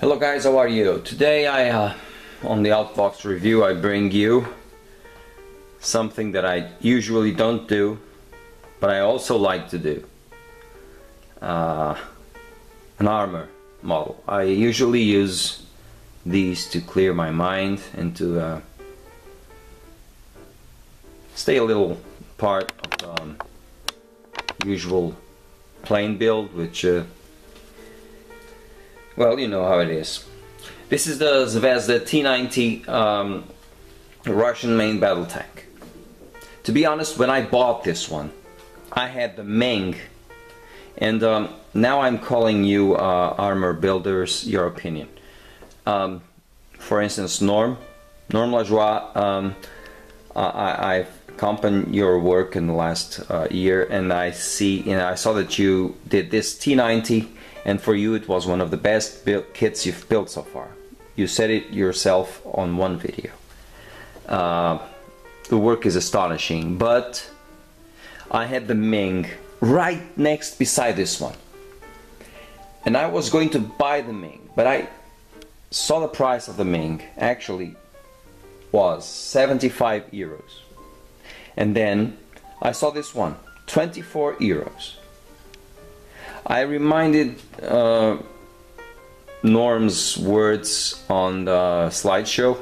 Hello guys, how are you? Today on the Outbox review I bring you something that I usually don't do, but I also like to do. An armor model. I usually use these to clear my mind and to stay a little part of usual plane build, which well, you know how it is. This is the Zvezda T-90 Russian main battle tank. To be honest, when I bought this one, I had the Meng, and now I'm calling you armor builders your opinion. For instance, Norm Lajoie, I've accompanied your work in the last year, and I saw that you did this T-90. And for you, it was one of the best kits you've built so far. You said it yourself on one video. The work is astonishing, but I had the Meng right next beside this one. And I was going to buy the Meng, but I saw the price of the Meng actually was 75 euros. And then I saw this one, 24 euros. I reminded Norm's words on the slideshow.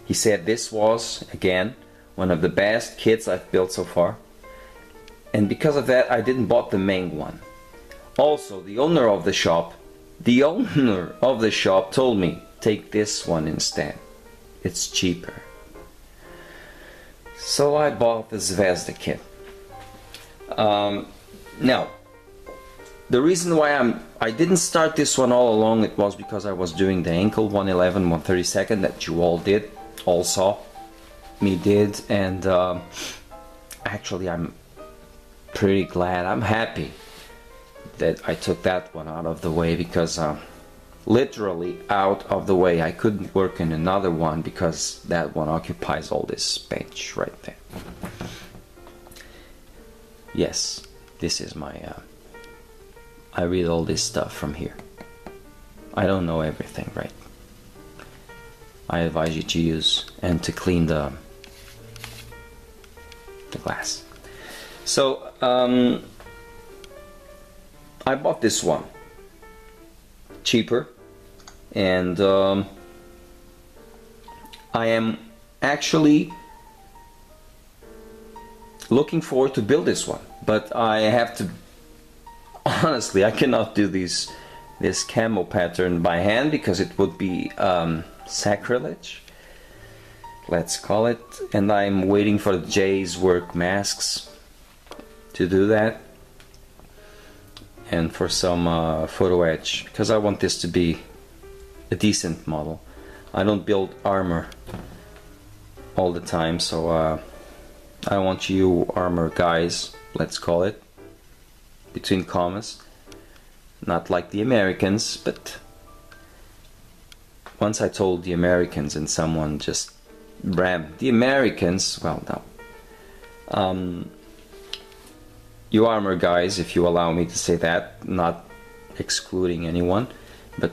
He said this was, again, one of the best kits I've built so far. And because of that, I didn't bought the Meng one. Also, the owner of the shop told me, take this one instead. It's cheaper. So I bought the Zvezda kit. Now, the reason why I didn't start this one all along, it was because I was doing the ankle 111 132nd that you all saw me did, and actually I'm pretty glad, I'm happy that I took that one out of the way, because literally out of the way. I couldn't work in another one because that one occupies all this bench right there. Yes, this is my I read all this stuff from here. I don't know everything, right? I advise you to use and to clean the glass. So I bought this one cheaper, and I am actually looking forward to build this one, but I have to honestly, I cannot do this camo pattern by hand because it would be sacrilege, let's call it, and I'm waiting for the Jay's work masks to do that, and for some photo etch, because I want this to be a decent model. I don't build armor all the time, so I want you armor guys, let's call it, between commas, not like the Americans, but once I told the Americans and someone just rammed the Americans, well, no. You armor guys, if you allow me to say that, not excluding anyone, but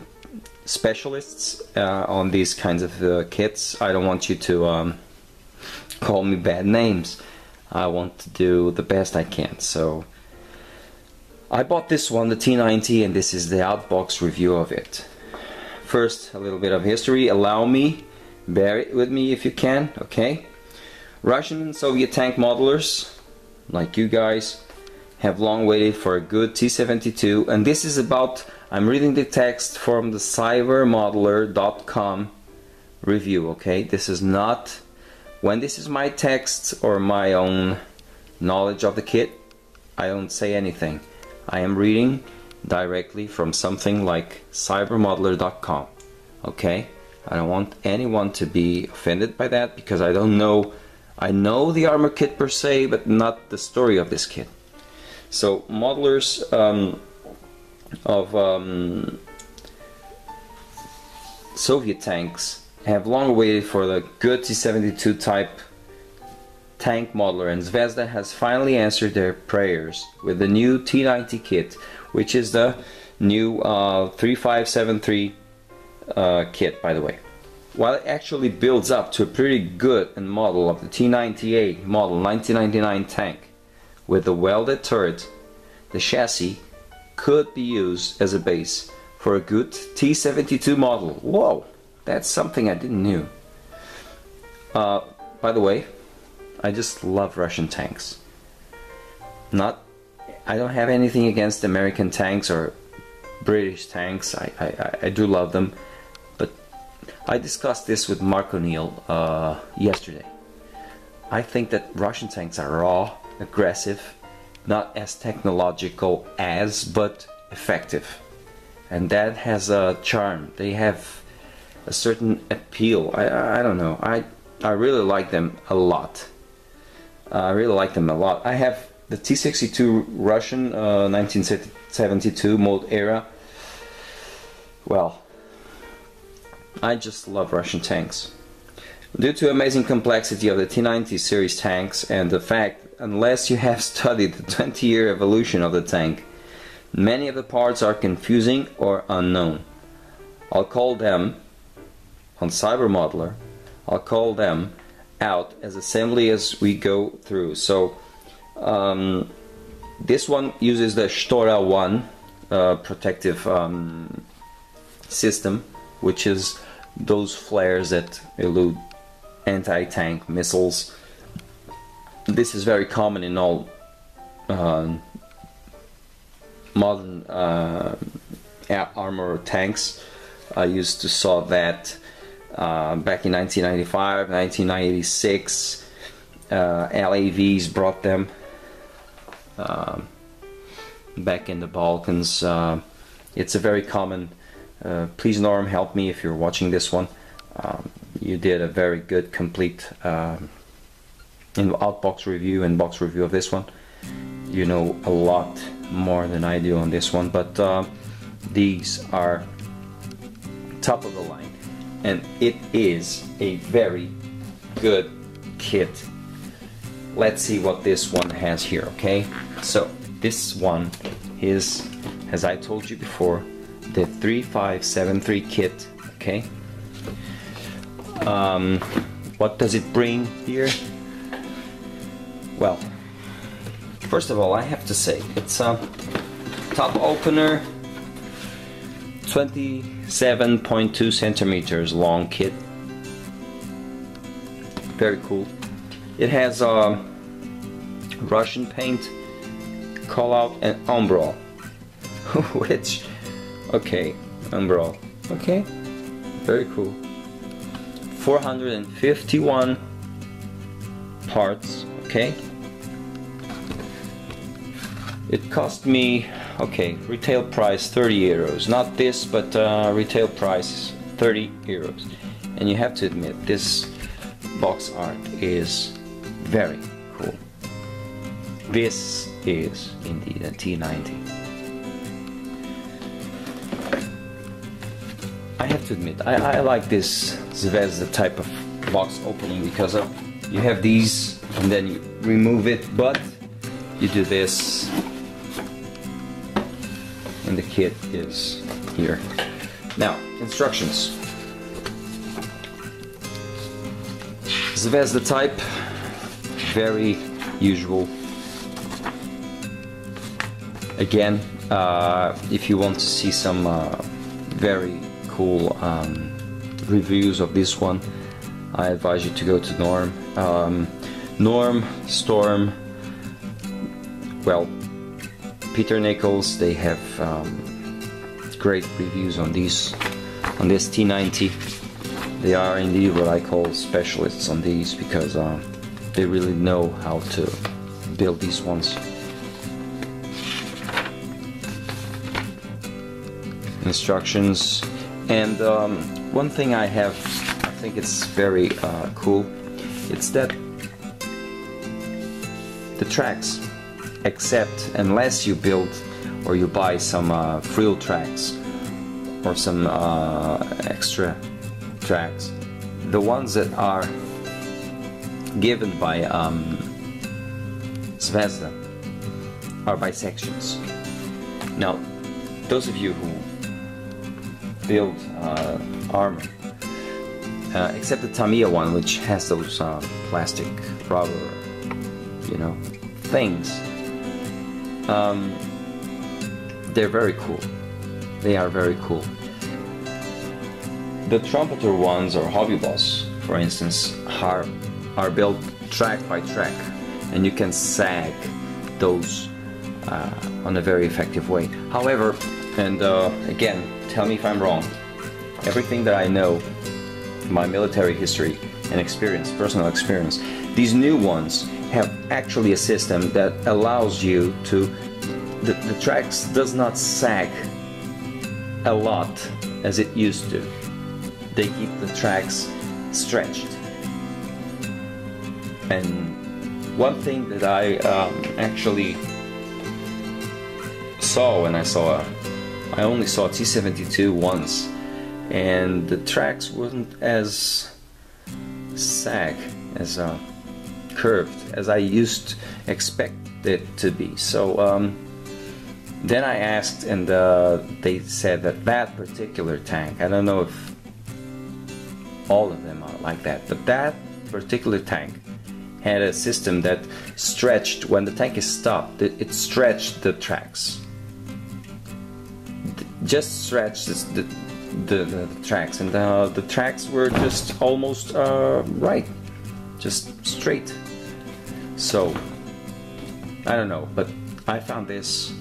specialists on these kinds of kits, I don't want you to call me bad names. I want to do the best I can, so I bought this one, the T-90, and this is the Outbox review of it. First, a little bit of history. Allow me, bear it with me if you can, okay? Russian and Soviet tank modelers, like you guys, have long waited for a good T-72, and this is about, I'm reading the text from the cybermodeler.com review, okay? This is not, when this is my text or my own knowledge of the kit, I don't say anything. I am reading directly from something like cybermodeler.com, okay? I don't want anyone to be offended by that, because I don't know, I know the armor kit per se, but not the story of this kit. So modelers of Soviet tanks have long waited for the good T-72 type tank modeler, and Zvezda has finally answered their prayers with the new T-90 kit, which is the new 3573 kit, by the way. While it actually builds up to a pretty good model of the T-90A model 1999 tank with a welded turret, the chassis could be used as a base for a good T-72 model. Whoa, that's something I didn't know. By the way, I just love Russian tanks. I don't have anything against American tanks or British tanks. I do love them, but I discussed this with Mark O'Neill yesterday. I think that Russian tanks are raw, aggressive, not as technological as, but effective, and that has a charm. They have a certain appeal. I don't know. I really like them a lot. I really like them a lot. I have the T-62 Russian 1972 mode era. Well, I just love Russian tanks. Due to amazing complexity of the T-90 series tanks and the fact, unless you have studied the 20-year evolution of the tank, many of the parts are confusing or unknown. I'll call them, on CyberModeler, I'll call them out as assembly as we go through. So this one uses the Shtora 1 protective system, which is those flares that elude anti-tank missiles. This is very common in all modern armor tanks. I used to saw that back in 1995, 1996. LAVs brought them back in the Balkans. It's a very common. Please, Norm, help me if you're watching this one. You did a very good, complete Outbox review and box review of this one. You know a lot more than I do on this one, but these are top of the line, and it is a very good kit. Let's see what this one has here, okay? So this one is, as I told you before, the 3573 kit, okay? What does it bring here? Well, first of all, I have to say it's a top opener, 27.2 centimeters long kit. Very cool. It has Russian paint, call out, and umbrella. Which, okay, umbrella. Okay, very cool. 451 parts. Okay. It cost me, okay, retail price 30 euros. Not this, but retail price 30 euros. And you have to admit, this box art is very cool. This is indeed a T-90. I have to admit, I like this Zvezda type of box opening because you have these and then you remove it, but you do this and the kit is here. Now, instructions. Zvezda type, very usual. Again, if you want to see some very cool reviews of this one, I advise you to go to Norm. Norm, Storm, well, Peter Nichols, they have great reviews on this T-90. They are indeed what I call specialists on these because they really know how to build these ones. Instructions, and one thing I think it's very cool, it's that the tracks, except unless you build or you buy some frill tracks or some extra tracks, the ones that are given by Zvezda are by sections. Now, those of you who build armor, except the Tamiya one, which has those plastic rubber, you know, things, they're very cool. They are very cool. The trumpeter ones, or hobby boss, for instance, are built track by track, and you can sag those on a very effective way. However, and again, tell me if I'm wrong, everything that I know, my military history and experience, personal experience, these new ones have actually a system that allows you to, the tracks does not sag a lot as it used to. They keep the tracks stretched. And one thing that I actually saw when I only saw T-72 once, and the tracks wasn't as sag, as curved as I used to expect it to be. So then I asked, and they said that that particular tank, I don't know if all of them are like that, but that particular tank had a system that stretched, when the tank is stopped, it stretched the tracks. Just stretched the tracks, and the tracks were just almost right, just straight. So I don't know, but I find this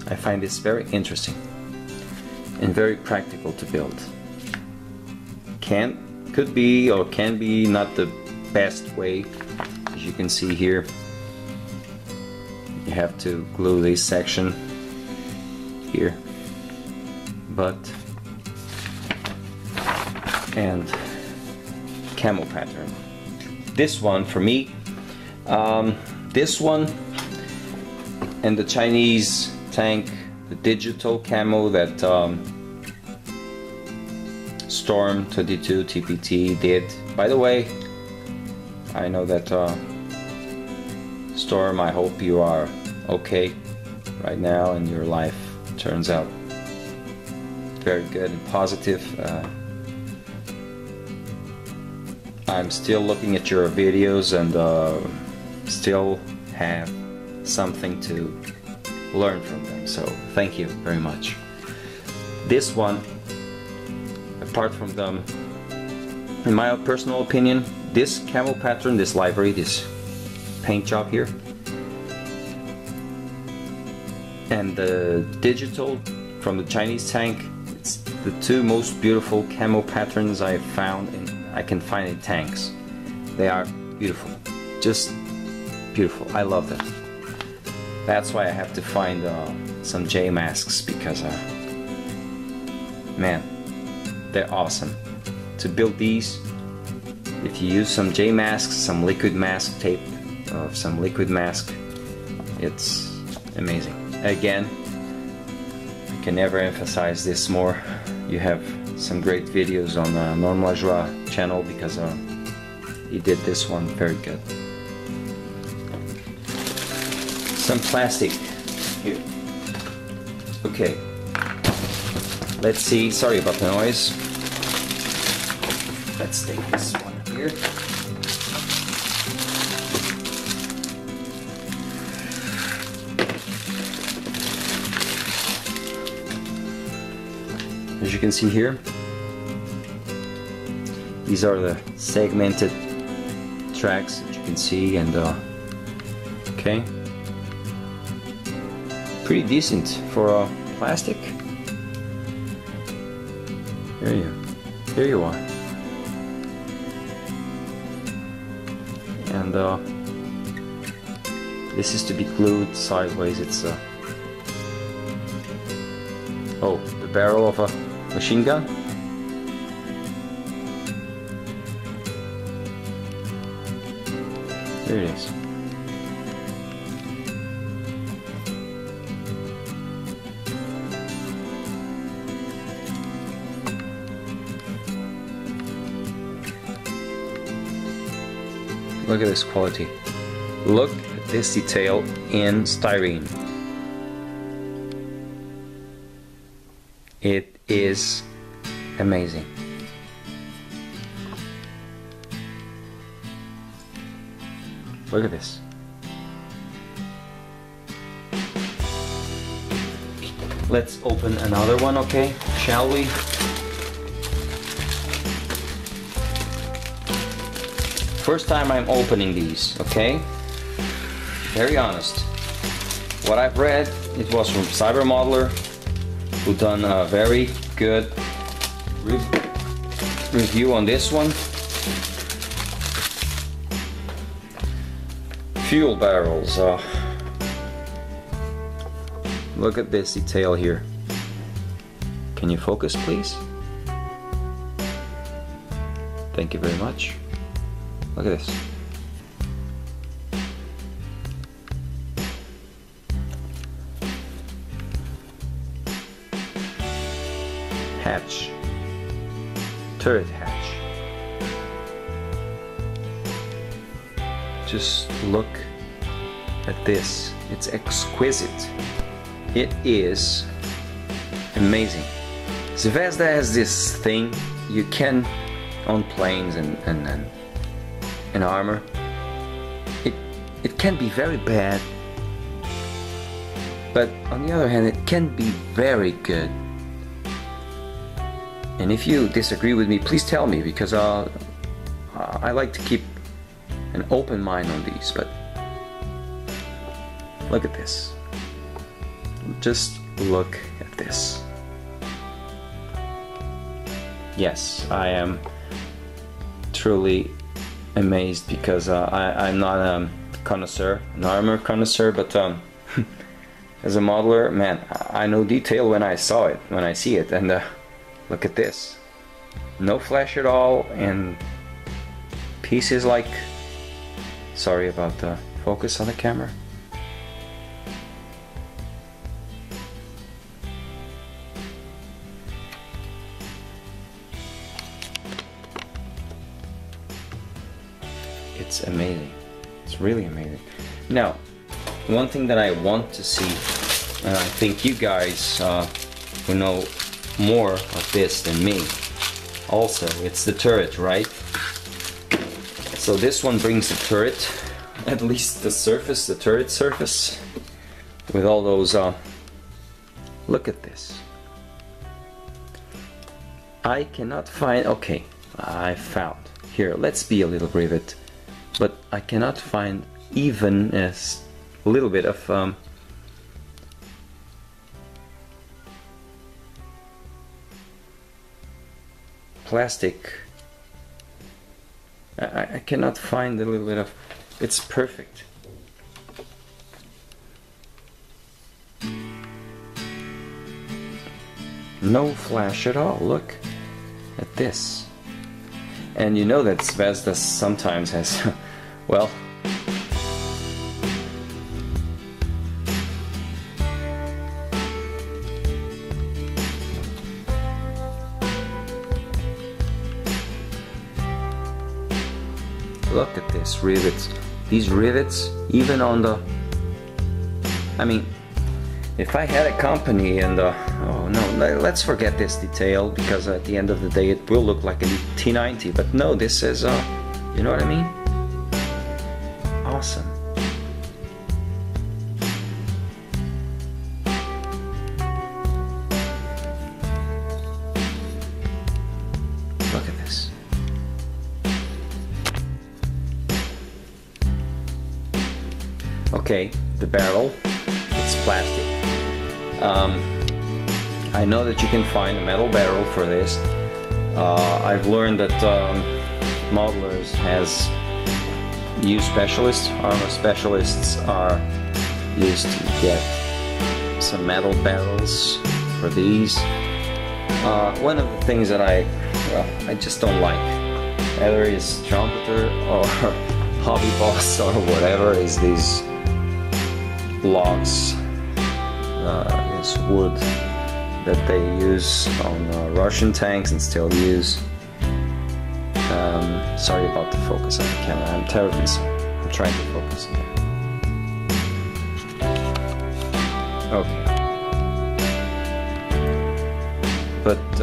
very interesting and very practical to build. Could be or can be not the best way. As you can see here, you have to glue this section here, but and camo pattern. This one for me, this one and the Chinese tank, the digital camo that Storm 22 TPT did. By the way, I know that Storm, I hope you are okay right now and your life turns out very good and positive. I'm still looking at your videos and still have something to learn from them, so thank you very much. This one, apart from them, in my personal opinion, this camo pattern, this library, this paint job here, and the digital from the Chinese tank, it's the two most beautiful camo patterns I've found and I can find in tanks. They are beautiful, just beautiful. I love them. That's why I have to find some J masks, because man, they're awesome. To build these, if you use some J masks, some liquid mask tape, some liquid mask, it's amazing. Again, I can never emphasize this more. You have some great videos on Normal Joie channel, because he did this one very good. Some plastic here. Okay, let's see. Sorry about the noise. Let's take this one here. As you can see here, these are the segmented tracks that you can see, and okay, pretty decent for plastic. Here you are. And this is to be glued sideways. It's oh, the barrel of a machine gun. There it is. Look at this quality. Look at this detail in styrene. It is amazing. Look at this. Let's open another one, okay? Shall we? First time I'm opening these, okay? Very honest. What I've read, it was from Cyber Modeler, who done a very good review on this one. Fuel barrels. Look at this detail here. Can you focus, please? Thank you very much. Look at this. Hatch. Turret hatch. Just look at this. It's exquisite. It is amazing. Zvezda has this thing you can on planes and armor. It can be very bad, but on the other hand, it can be very good. And if you disagree with me, please tell me, because I like to keep an open mind on these. But look at this. Just look at this. Yes, I am truly amazed, because I'm not a connoisseur, an armor connoisseur, but as a modeler, man, I know detail when I see it, and look at this. No flash at all, and pieces like, sorry about the focus on the camera. It's amazing. It's really amazing. Now, one thing that I want to see, and I think you guys who know more of this than me also, it's the turret, right? So this one brings the turret, at least the surface, the turret surface, with all those look at this. I cannot find, okay, I found here, let's be a little rivet, but I cannot find even a little bit of plastic. I cannot find a little bit of, it's perfect. No flash at all, look at this. And you know that Zvezda sometimes has, well, look at this rivets. These rivets, even on the, I mean, if I had a company and oh no, let's forget this detail, because at the end of the day it will look like a T-90, but no, this is you know what I mean? Awesome. Look at this. Okay, the barrel, it's plastic. I know that you can find a metal barrel for this. I've learned that modelers has used specialists, armor specialists are used to get some metal barrels for these. One of the things that I just don't like, whether it's Trumpeter or Hobby Boss or whatever, is these logs, this wood that they use on Russian tanks and still use. Sorry about the focus on the camera, I'm terribly sorry. I'm trying to focus here. Okay. but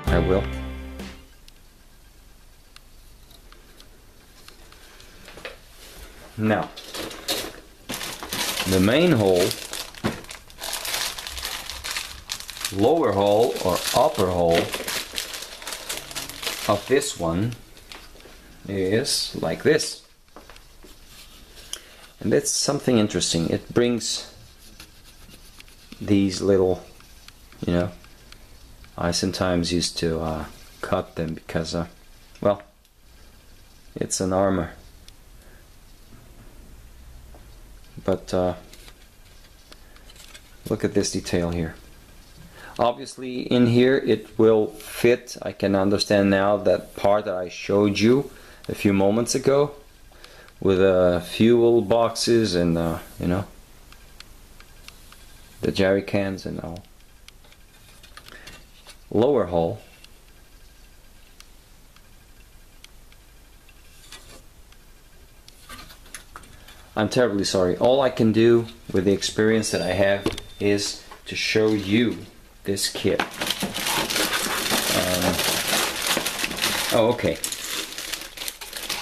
I will. Now, the main hole, lower hole or upper hole of this one is like this. And that's something interesting. It brings these little, you know, I sometimes used to cut them because, well, it's an armor. But look at this detail here. Obviously in here it will fit. I can understand now that part that I showed you a few moments ago with fuel boxes and you know, the jerry cans and all. Lower hull, I'm terribly sorry. All I can do with the experience that I have is to show you this kit. Oh, okay.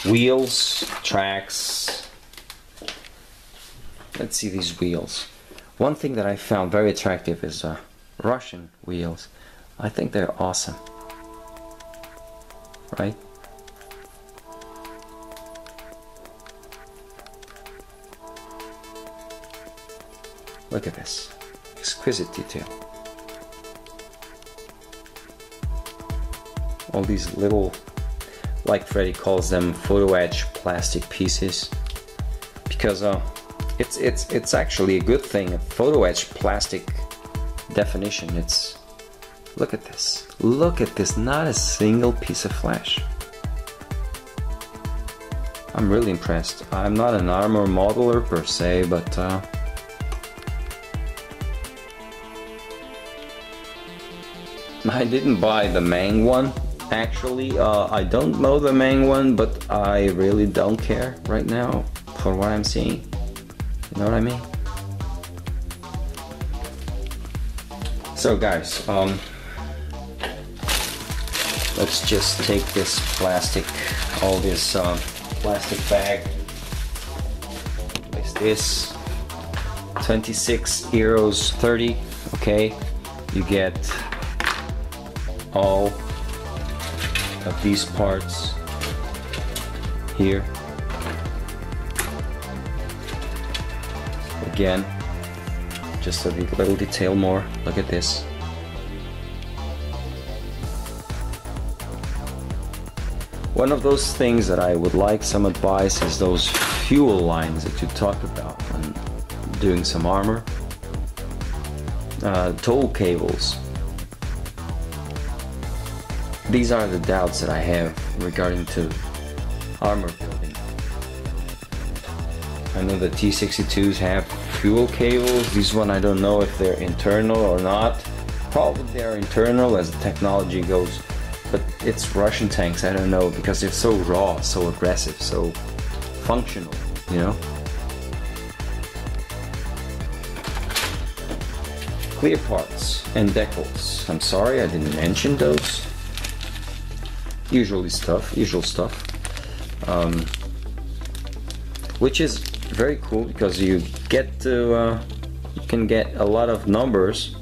Wheels, tracks. Let's see these wheels. One thing that I found very attractive is Russian wheels. I think they're awesome. Right? Look at this. Exquisite detail. All these little, like Freddy calls them, photo etch plastic pieces, because it's actually a good thing. A photo etch plastic definition. It's, look at this. Look at this. Not a single piece of flash. I'm really impressed. I'm not an armor modeler per se, but I didn't buy the Mang one. Actually, I don't know the Mang one, but I really don't care right now for what I'm seeing. You know what I mean? So guys, let's just take this plastic, all this plastic bag, place this, 26 euros 30, okay? You get all of these parts here. Again, just a little detail more. Look at this. One of those things that I would like some advice is those fuel lines that you talked about when doing some armor. Tow cables. These are the doubts that I have regarding to armor building. I know the T-62s have fuel cables. These one I don't know if they're internal or not. Probably they're internal as the technology goes. But it's Russian tanks, I don't know, because they're so raw, so aggressive, so functional, you know? Clear parts and decals. I'm sorry I didn't mention those. Usual stuff, which is very cool because you get to, you can get a lot of numbers.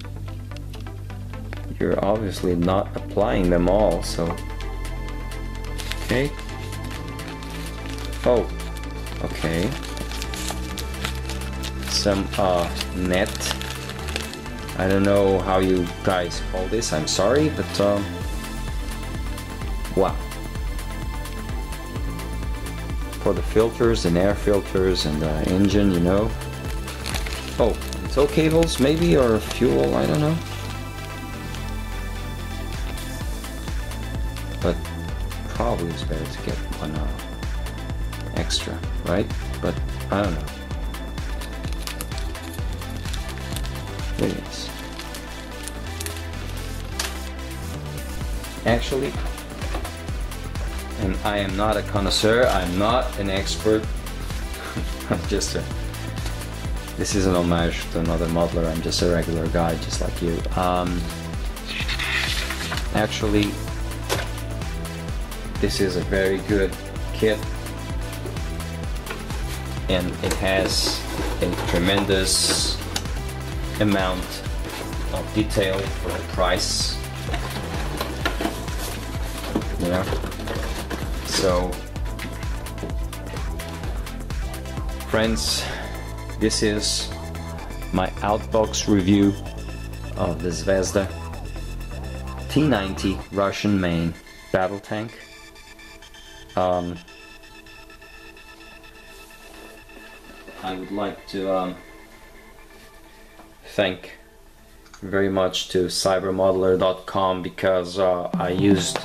You're obviously not applying them all, so okay. Oh, okay. Some net. I don't know how you guys call this. I'm sorry, but wow. For the filters and air filters and the engine, you know. Oh, tow cables maybe, or fuel, I don't know. But probably it's better to get one extra, right? But I don't know. It is. Actually, and I am not a connoisseur, I'm not an expert, I'm just a This is an homage to another modeler. I'm just a regular guy, just like you. Actually, this is a very good kit, and it has a tremendous amount of detail for the price, you know. So friends, this is my Outbox review of the Zvezda T-90 Russian main battle tank. I would like to thank very much to cybermodeler.com, because I used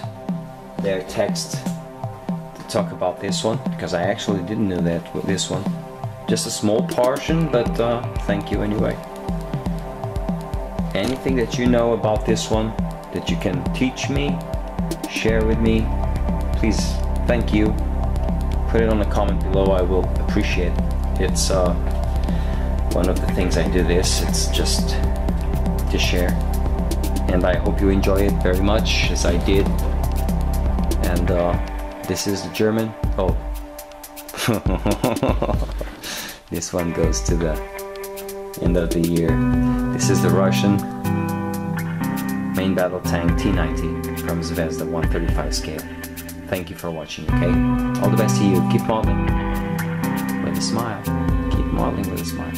their text to talk about this one, because I actually didn't know that with this one. Just a small portion, but thank you anyway. Anything that you know about this one that you can teach me, share with me, please, thank you. Put it on a comment below, I will appreciate it. It's one of the things I do this, it's just to share. And I hope you enjoy it very much, as I did. And this is the German. Oh. This one goes to the end of the year. This is the Russian main battle tank T-90 from Zvezda 135 scale. Thank you for watching, okay? All the best to you. Keep modeling with a smile. Keep modeling with a smile.